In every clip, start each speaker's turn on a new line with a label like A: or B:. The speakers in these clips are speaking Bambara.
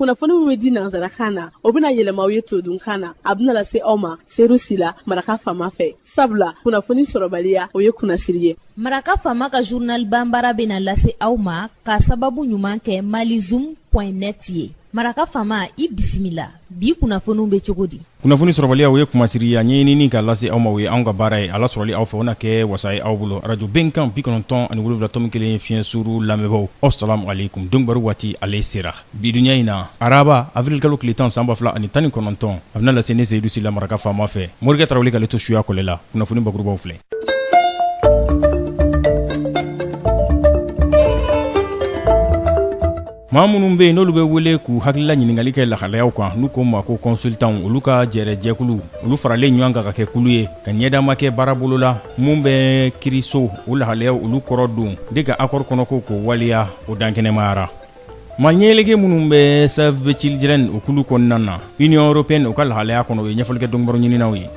A: kunnafoni min bɛ di nanzarakan na o bɛna yɛlɛma aw ye todunkan na a bɛna lase aw ma Seydou Sila maraka faama fɛ sabula kunnafoni sɔrɔbaliya o ye kunnasiri ye.
B: Maraka faama ka journal banbara bɛna lase aw ma ka sababu ɲuman kɛ malizoom.net ye. Maraka faama i bisimila bi kunnafoniw bɛ cogo di?
C: Kunnafoni sɔrɔbaliya o ye kumasiriya ɲɛɲinini ka lase aw ma o ye anw ka baara ye ala sɔrɔli aw fɛ o na kɛ wasa ye aw bolo radio Benkan 97.1 fiɲɛ suru lamɛnbaaw assalamu alaikum donc baro waati ale sera bi dunya in na araba avril kalo tile 10 san 2019 a bɛna lase ne Seydou Sila maraka faama fɛ Morikɛ Tarawele k'ale to suya kɔlɛ la kunnafoni bakurubaw filɛ. maa minnu bɛ yen n'olu bɛ wele k'u hakilila ɲininkali kɛ lahalayaw kan n'u ko ma ko consultant olu ka jɛrɛjɛkulu olu faralen ɲɔgɔn kan ka kɛ kulu ye ka ɲɛdama kɛ baarabolo la mun bɛ kiiriso o lahalayaw olu kɔrɔ don de ka accord kɔnɔ ko waleya o dankɛnɛmayara. maa ɲɛɛlɛge minnu bɛ Save the Children o kulu kɔnɔna na Union Européenne o ka lahalaya kɔnɔ o ye ɲɛfɔli kɛ dɔnibaro ɲininaw ye.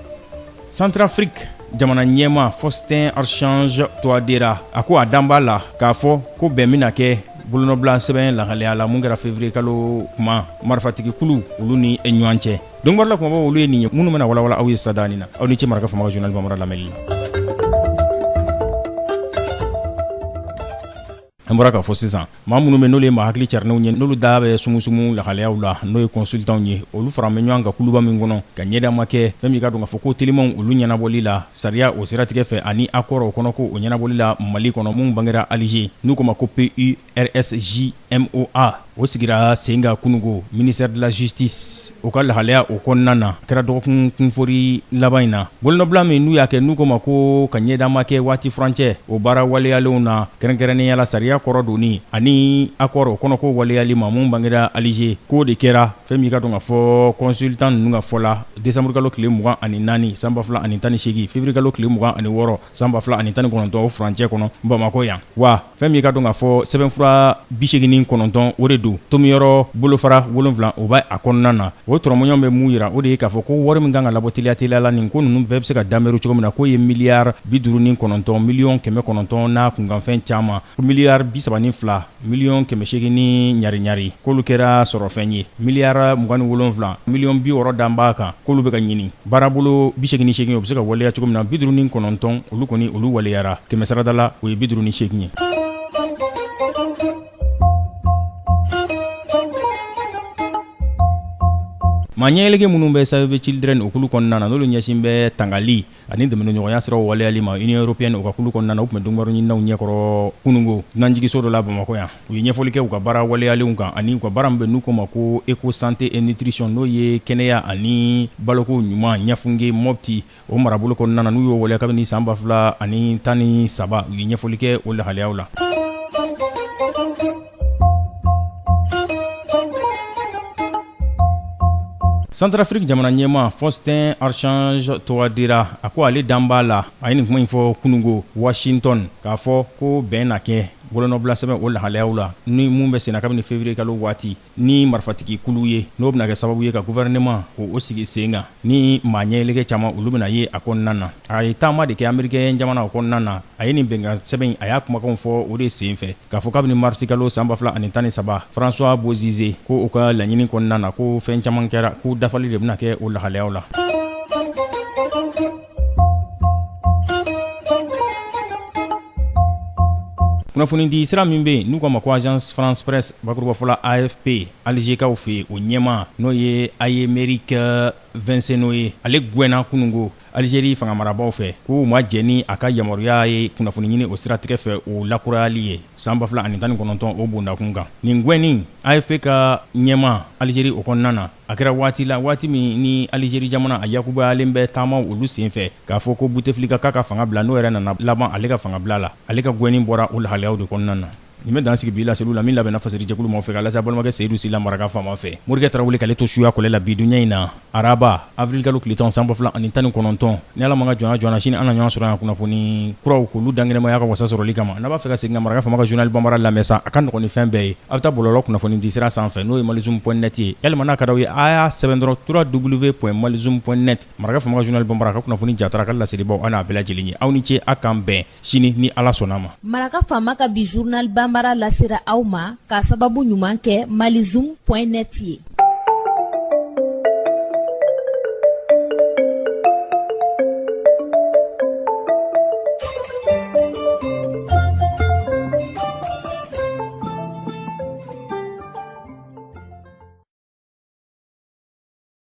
C: Centrafrique jamana ɲɛma Faustin Archange Touadéra a ko a dan b'a la k'a fɔ ko bɛn bɛna kɛ bolonɔbila sɛbɛn lahalaya la mun kɛra février kalo kuma marifatigi kulu olu ni ɲɔgɔn cɛ dɔnibaro la kumaba olu ye nin ye minnu bɛna walawala aw ye sadani na aw ni cɛ maraka faama ka journal banbara lamɛnli la. an bɔra k'a fɔ sisan maa minnu bɛ n'olu ye maa hakili carinɛw ye n'olu da bɛ sumusumu lahalayaw la n'o ye consultants ye olu faralen bɛ ɲɔgɔn kan kuluba min kɔnɔ ka ɲɛdama kɛ fɛn min ka dɔn k'a fɔ ko telimanw olu ɲɛnabɔli la sariya o siratigɛ fɛ ani accord o kɔnɔ ko o ɲɛnabɔli la Mali kɔnɔ mun bangera Alger n'u ko ma ko PURSJMOA o sigira sen kan kunungo ministère de la justice o ka lahalaya o kɔnɔna na kɛra dɔgɔkun kunfori laban in na bolonɔbila min n'u y'a kɛ n'u ko ma ko ka ɲɛdama kɛ waati furancɛ o baara waleyalenw na kɛrɛnkɛrɛnnenya la sariya kɔrɔ donni ani accord o kɔnɔ ko waleyali ma mun bangera Alger k'o de kɛra fɛn min ka dɔn ka fɔ consultant ninnu ka fɔ la décembre kalo tile 24 san 2018 février kalo tile 26 san 2019 o furancɛ kɔnɔ Bamako yan wa fɛn min ka dɔn ka fɔ sɛbɛnfura 89 o de don tomiyɔrɔ bolofara 7 o b'a a kɔnɔna na o tɔrɔmɔɲɔn bɛ mun yira o de ye k'a fɔ ko wari min kan ka labɔ teliya la nin ko ninnu bɛɛ bɛ se ka danberu cogo min na k'o ye miliyari 59 miliyɔn 900 n'a kunkanfɛn caman miliyari 32 miliyɔn 800 ni ɲari k'olu kɛra sɔrɔfɛn ye miliyari 27 miliyɔn 60 dan b'a kan k'olu bɛ ka ɲini baarabolo 88 o bɛ se ka waleya cogo min na 59 olu kɔni olu waleyara 100 sarada la o ye 58 ye. maa ɲɛɛlɛge minnu bɛ Save the Children o kulu kɔnɔna na n'olu ɲɛsin bɛ tangali ani dɛmɛɲɔgɔnya siraw waleyali ma Union Européenne o ka kulu kɔnɔna na u tun bɛ dɔnibaro ɲininaw ɲɛkɔrɔ kunungo dunanjigiso dɔ la Bamako yan u ye ɲɛfɔli kɛ u ka baara waleyalenw kan ani u ka baara min bɛ n'u ko ma ko Eco Santé et Nutrition n'o ye kɛnɛya ani baloko ɲuman Ɲafunge Mopti o marabolo kɔnɔna na n'u y'o waleya kabini san 2013 u ye ɲɛfɔli kɛ o lahalayaw la. Centrafrique jamana ɲɛma Faustin Archange Touadéra a ko ale dan b'a la a ye nin kuma in fɔ kunungo Washington k'a fɔ ko bɛn na kɛ bolonɔbila sɛbɛn o lahalayaw la ni mun bɛ senna kabini février kalo waati ni marifatigi kulu ye n'o bɛna kɛ sababu ye ka gouvernement o sigi sen kan ni maa ɲɛɛlɛge caman olu bɛna ye a kɔnɔna na a ye taama de kɛ américain jamana o kɔnɔna na a ye nin bɛnkan sɛbɛn a y'a kumakanw fɔ o de sen fɛ k'a fɔ kabini mars kalo san 2013 François Bozizé ko o ka laɲini kɔnɔna na ko fɛn caman kɛra ko dafali de bɛna kɛ o lahalayaw la. kunnafoni di sira min bɛ yen n'u ko ma ko agence France Presse bakuruba fɔla AFP Algerikaw fɛ o ɲɛma n'o ye Aymeric Vincent ye ale gɛnna kunungo Algérie fanga marabaw fɛ k'u ma jɛ ni a ka yamaruya ye kunnafoni ɲini o siratigɛ fɛ o lakurayali ye san 2019 o bondakun kan nin gɛnni AFP ka ɲɛma Algérie o kɔnɔna na a kɛra waati min ni Algérie jamana a yakubayalen bɛ taama olu sen fɛ k'a fɔ ko Bouteflika k'a ka fanga bila n'o yɛrɛ nana laban ale ka fanga bila la ale ka gɛnni bɔra o lahalayaw de kɔnɔna na. nin bɛ dan sigi bi la selu la min labɛnna fasiri jɛkulu ma fɛ ka lase balimakɛ Seydou Sila maraka faama fɛ Morikɛ Tarawele k'ale to suya kɔlɛ la bi dunya in na araba avril kalo tile 10 san 2019 ni ala ma ka jɔnya sini an na ɲɔgɔn sɔrɔ yan kunnafoni kuraw k'olu dangɛnɛmaya ka wasa sɔrɔli kama n'a b'a fɛ ka segin ka maraka fama ka journal banbara lamɛn sa a ka nɔgɔn ni fɛn bɛɛ ye a bɛ taa bɔlɔlɔ kunnafoni di sira sanfɛ n'o ye malizoom.net ye yalima n'a ka d'aw ye a y'a sɛbɛn dɔrɔn www.malizoom.net maraka fama ka journal banbara ka kunnafoni jatara ka laselibaw a n'a bɛɛ lajɛlen ye aw ni ce a k'an bɛn sini ni ala sɔnna ma.
B: maraka fama ka bi journal banbara lasera aw ma k'a sababu ɲuman kɛ malizoom.net ye.